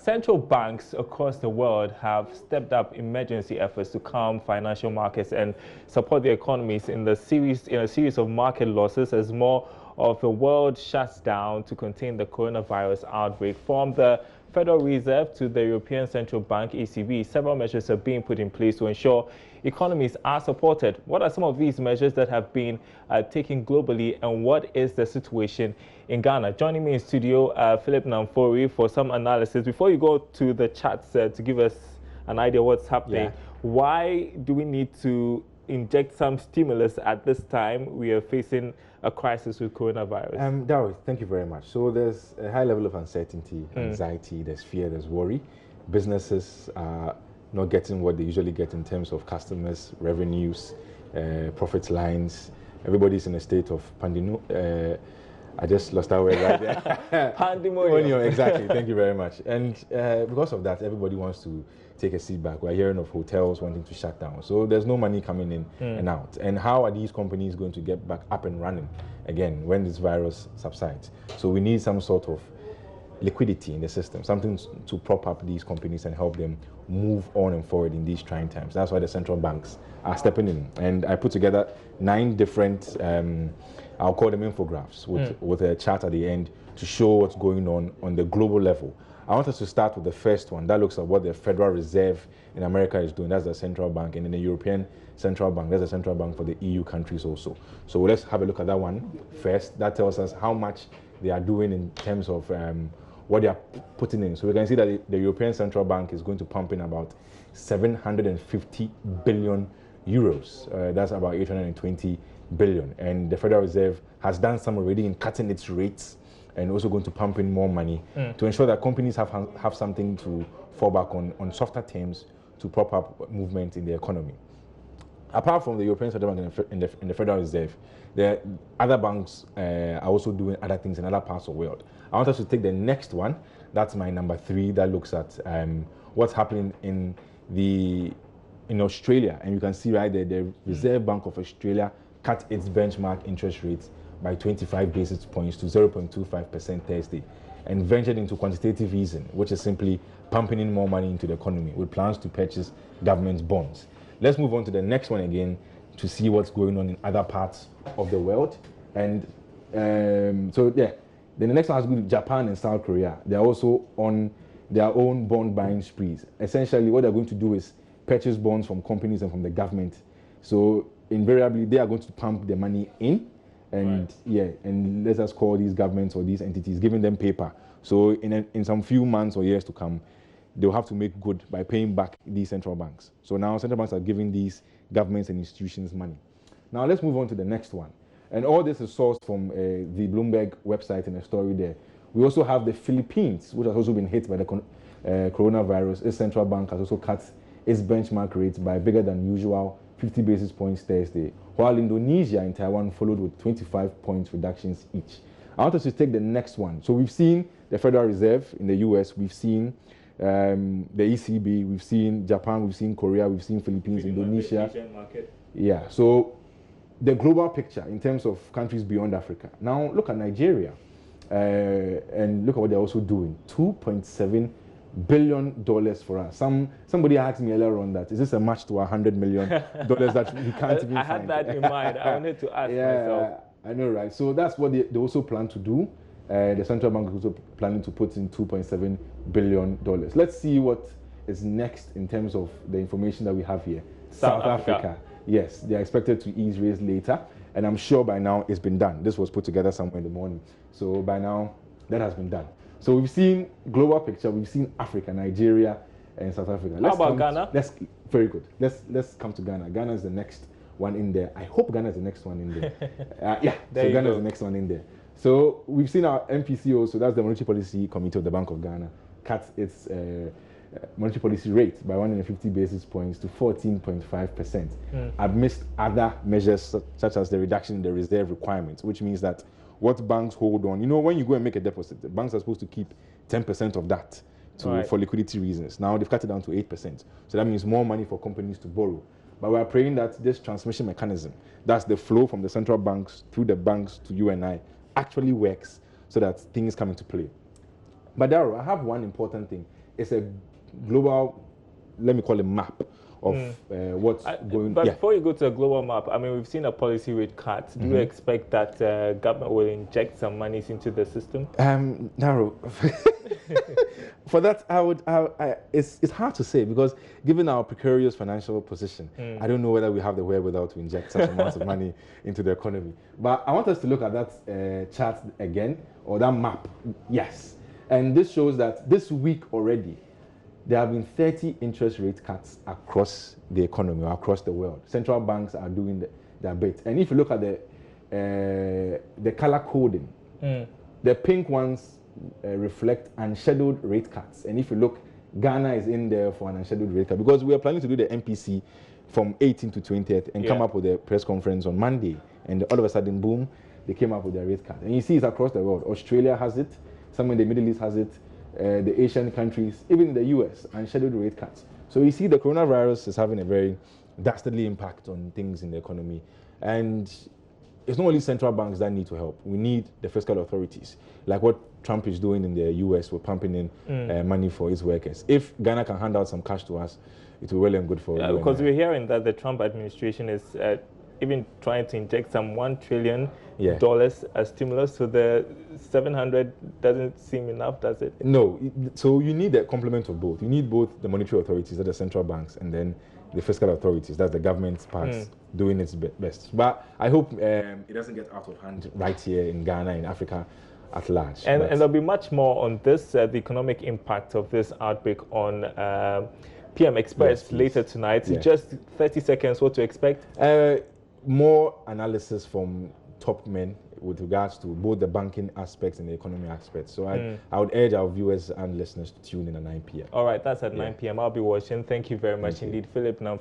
Central banks across the world have stepped up emergency efforts to calm financial markets and support the economies in a series of market losses as more of the world shuts down to contain the coronavirus outbreak. From the Federal Reserve to the European Central Bank, ECB, several measures are being put in place to ensure economies are supported. What are some of these measures that have been taken globally, and what is the situation in Ghana? Joining me in studio, Philip Namfori, for some analysis. Before you go to the chats to give us an idea of what's happening, why do we need to inject some stimulus at this time? We are facing a crisis with coronavirus. Darryl, thank you very much. So there's a high level of uncertainty, anxiety, there's fear, there's worry. Businesses are not getting what they usually get in terms of customers, revenues, profit lines. Everybody's in a state of pandemonium. I just lost that word right there. Pandemonium. Exactly. Thank you very much. And because of that, everybody wants to take a seat back. We're hearing of hotels wanting to shut down. So there's no money coming in and out. And how are these companies going to get back up and running again when this virus subsides? So we need some sort of liquidity in the system, something to prop up these companies and help them move on and forward in these trying times. That's why the central banks are stepping in. And I put together 9 different, I'll call them infographics, with a chart at the end to show what's going on the global level. I want us to start with the first one. That looks at what the Federal Reserve in America is doing. That's the central bank. And in the European Central Bank, that's the central bank for the EU countries also. So let's have a look at that one first. That tells us how much they are doing in terms of what they are putting in. So we can see that the European Central Bank is going to pump in about 750 billion euros. That's about 820 billion. And the Federal Reserve has done some already in cutting its rates and also going to pump in more money to ensure that companies have something to fall back on softer terms to prop up movement in the economy. Apart from the European Central Bank and the Federal Reserve, the other banks are also doing other things in other parts of the world. I want us to take the next one. That's my number 3. That looks at what's happening in Australia. And you can see right there, the Reserve Bank of Australia cut its benchmark interest rates by 25 basis points to 0.25% Thursday and ventured into quantitative easing, which is simply pumping in more money into the economy with plans to purchase government bonds. Let's move on to the next one again to see what's going on in other parts of the world. And then the next one has to do with Japan and South Korea. They're also on their own bond buying sprees. Essentially, what they're going to do is purchase bonds from companies and from the government. So invariably, they are going to pump the money in. And and let us call these governments or these entities, giving them paper. So in some few months or years to come, they'll have to make good by paying back these central banks. So now central banks are giving these governments and institutions money. Now let's move on to the next one. And all this is sourced from the Bloomberg website and a story there. We also have the Philippines, which has also been hit by the coronavirus. Its central bank has also cut its benchmark rates by bigger than usual 50 basis points Thursday, while Indonesia and Taiwan followed with 25 points reductions each. I want us to take the next one. So we've seen the Federal Reserve in the US, we've seen the ECB, we've seen Japan, we've seen Korea, we've seen Philippines, Indonesia. Yeah, so the global picture in terms of countries beyond Africa. Now look at Nigeria and look at what they're also doing. $2.7 billion for us. Somebody asked me earlier on that, is this a match to $100 million that we can't even I had find? that in mind. I wanted to ask myself. I know, right? So that's what they also plan to do. The central bank is also planning to put in $2.7 billion. Let's see what is next in terms of the information that we have here. South Africa. Yes, they are expected to ease rates later, and I'm sure by now it's been done. This was put together somewhere in the morning. So by now, that has been done. So we've seen global picture, we've seen Africa, Nigeria, and South Africa. How about Ghana? Very good. Let's come to Ghana. Ghana is the next one in there. I hope Ghana is the next one in there. So Ghana is the next one in there. So we've seen our MPC also, that's the Monetary Policy Committee of the Bank of Ghana, cut its monetary policy rate by 150 basis points to 14.5%, amidst other measures such as the reduction in the reserve requirements, which means that what banks hold on, when you go and make a deposit, the banks are supposed to keep 10% of that for liquidity reasons. Now they've cut it down to 8%. So that means more money for companies to borrow. But we are praying that this transmission mechanism, that's the flow from the central banks through the banks to you and I, actually works so that things come into play. But Darryl, I have one important thing. it's a global, let me call it map of what's going. But before you go to a global map, I mean, we've seen a policy rate cut. Do you expect that government will inject some monies into the system? Narrow. For that, it's hard to say, because given our precarious financial position, I don't know whether we have the wherewithal to inject such amounts of money into the economy. But I want us to look at that chart again, or that map. Yes. And this shows that this week already, there have been 30 interest rate cuts across the economy, or across the world. Central banks are doing their bit. And if you look at the color coding, the pink ones reflect unscheduled rate cuts. And if you look, Ghana is in there for an unscheduled rate cut, because we are planning to do the MPC from 18th to 20th and come up with a press conference on Monday. And all of a sudden, boom, they came up with their rate cut. And you see it's across the world. Australia has it, some in the Middle East has it, the Asian countries, even in the US, unscheduled rate cuts. So you see the coronavirus is having a very dastardly impact on things in the economy. And it's not only central banks that need to help. We need the fiscal authorities, like what Trump is doing in the US. We're pumping in money for his workers. If Ghana can hand out some cash to us, it will be well and good for you. Because we're hearing that the Trump administration is even trying to inject some $1 trillion as stimulus. So the 700 doesn't seem enough, does it? No. So you need a complement of both. You need both the monetary authorities, that are the central banks, and then the fiscal authorities, that's the government's parts, doing its best. But I hope it doesn't get out of hand right here in Ghana, in Africa at large. And there'll be much more on this, the economic impact of this outbreak on PM Express later tonight. Yeah. Just 30 seconds, what to expect? More analysis from top men with regards to both the banking aspects and the economy aspects. So I would urge our viewers and listeners to tune in at 9 p.m. All right, that's at 9 p.m. I'll be watching. Thank you very much indeed, Philip. Now,